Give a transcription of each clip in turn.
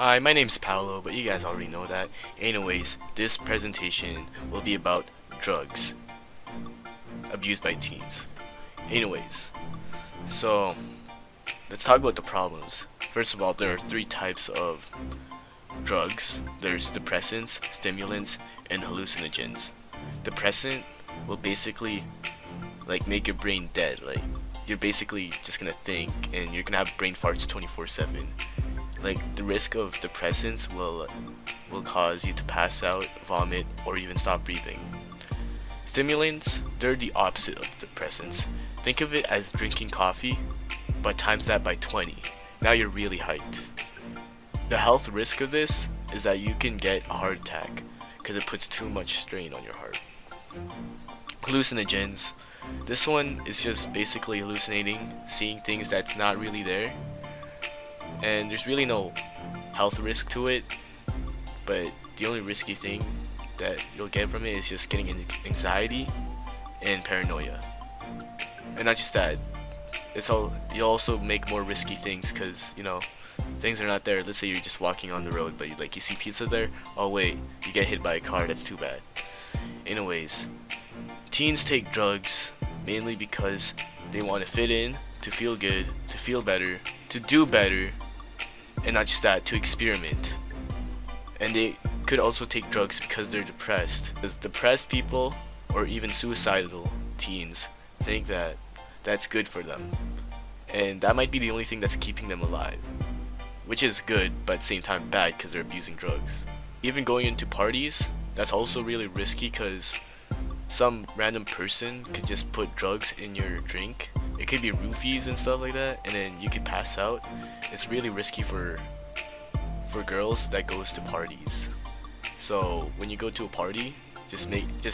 Hi, my name's Paolo, but you guys already know that. Anyways, this presentation will be about drugs abused by teens. Anyways, so let's talk about the problems. First of all, there are three types of drugs. There's depressants, stimulants, and hallucinogens. Depressant will basically make your brain dead. Like you're basically just gonna think and you're gonna have brain farts 24/7. Like the risk of depressants will cause you to pass out, vomit, or even stop breathing. Stimulants, they're the opposite of depressants. Think of it as drinking coffee, but times that by 20. Now you're really hyped. The health risk of this is that you can get a heart attack because it puts too much strain on your heart. Hallucinogens, this one is just basically hallucinating, seeing things that's not really there, and there's really no health risk to it, but the only risky thing that you'll get from it is just getting anxiety and paranoia. And not just that, you'll also make more risky things because things are not there. Let's say you're just walking on the road, but you see pizza there. Oh wait, you get hit by a car. That's too bad. Anyways, teens take drugs mainly because they want to fit in, to feel good, to feel better, to do better, and not just that, to experiment. And they could also take drugs because they're depressed. Because depressed people, or even suicidal teens, think that that's good for them. And that might be the only thing that's keeping them alive. Which is good, but at the same time bad because they're abusing drugs. Even going into parties, that's also really risky because some random person could just put drugs in your drink. It could be roofies and stuff like that, and then you could pass out. It's really risky for girls that goes to parties. So when you go to a party, just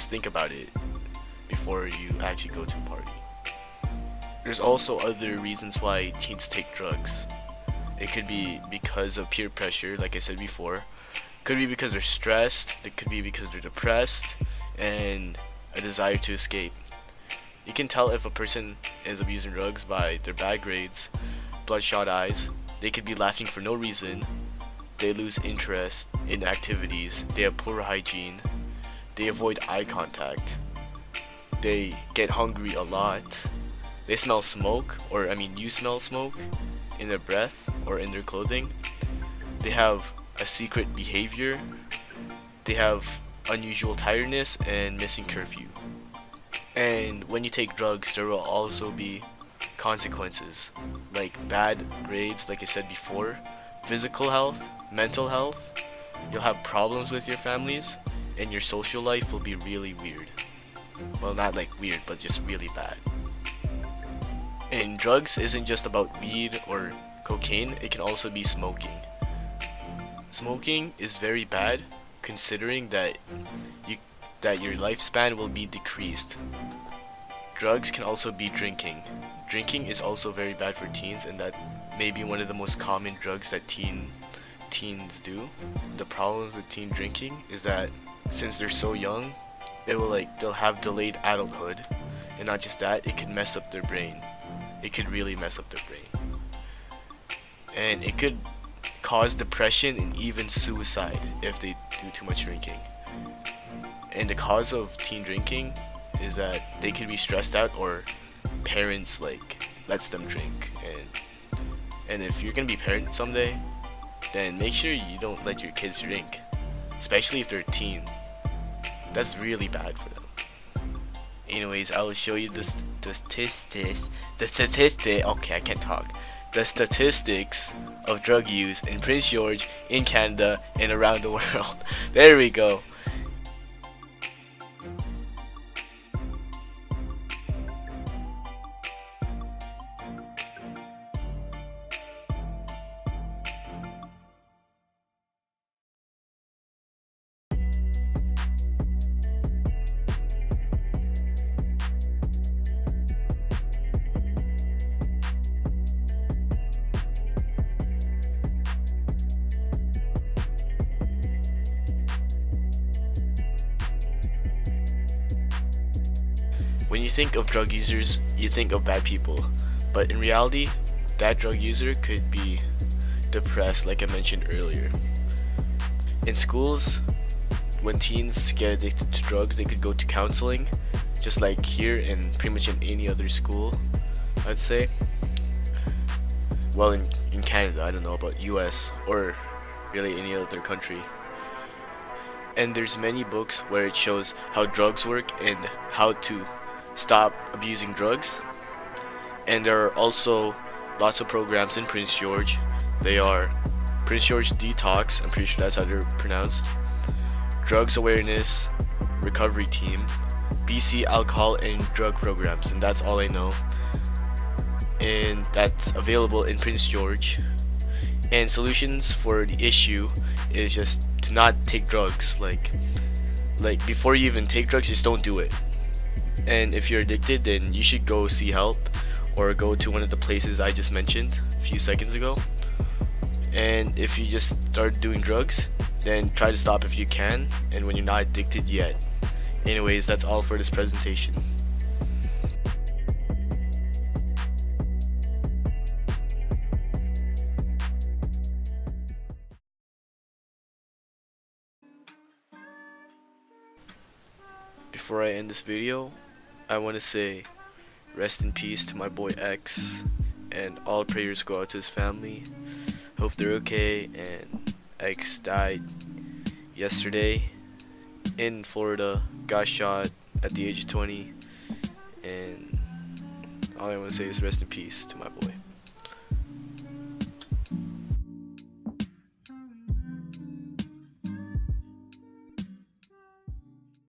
think about it before you actually go to a party. There's also other reasons why teens take drugs. It could be because of peer pressure, like I said before. Could be because they're stressed. It could be because they're depressed and a desire to escape. You can tell if a person is abusing drugs by their bad grades, bloodshot eyes. They could be laughing for no reason. They lose interest in activities. They have poor hygiene. They avoid eye contact. They get hungry a lot. They smell smoke, you smell smoke in their breath or in their clothing. They have a secret behavior. They have unusual tiredness and missing curfew. And when you take drugs, there will also be consequences, like bad grades, like I said before, physical health, mental health. You'll have problems with your families, and your social life will be really weird. Well, not like weird, but just really bad. And drugs isn't just about weed or cocaine, it can also be smoking. Smoking is very bad considering that your lifespan will be decreased. Drugs can also be drinking. Drinking is also very bad for teens, and that may be one of the most common drugs that teens do. The problem with teen drinking is that since they're so young, they'll have delayed adulthood, and not just that, it could mess up their brain. It could really mess up their brain. And it could cause depression and even suicide if they do too much drinking. And the cause of teen drinking is that they could be stressed out, or parents lets them drink. And if you're gonna be a parent someday, then make sure you don't let your kids drink, especially if they're a teen. That's really bad for them. Anyways, I will show you the statistics. Okay, I can't talk. The statistics of drug use in Prince George, in Canada, and around the world. There we go. When you think of drug users, you think of bad people, but in reality, that drug user could be depressed, like I mentioned earlier. In schools, when teens get addicted to drugs, they could go to counseling, just like here and pretty much in any other school, I'd say. Well, in Canada, I don't know about US or really any other country. And there's many books where it shows how drugs work and how to stop abusing drugs. And there are also lots of programs in Prince George. They are Prince George Detox, I'm pretty sure that's how they're pronounced, Drugs Awareness Recovery Team, BC Alcohol and Drug Programs, and that's all I know. And that's available in Prince George. And solutions for the issue is just to not take drugs. Like before you even take drugs, just don't do it. And if you're addicted, then you should go see help or go to one of the places I just mentioned a few seconds ago. And if you just start doing drugs, then try to stop if you can, and when you're not addicted yet. Anyways, that's all for this presentation. Before I end this video, I want to say rest in peace to my boy X, and all prayers go out to his family. Hope they're okay. And X died yesterday in Florida, got shot at the age of 20, and all I want to say is rest in peace to my boy.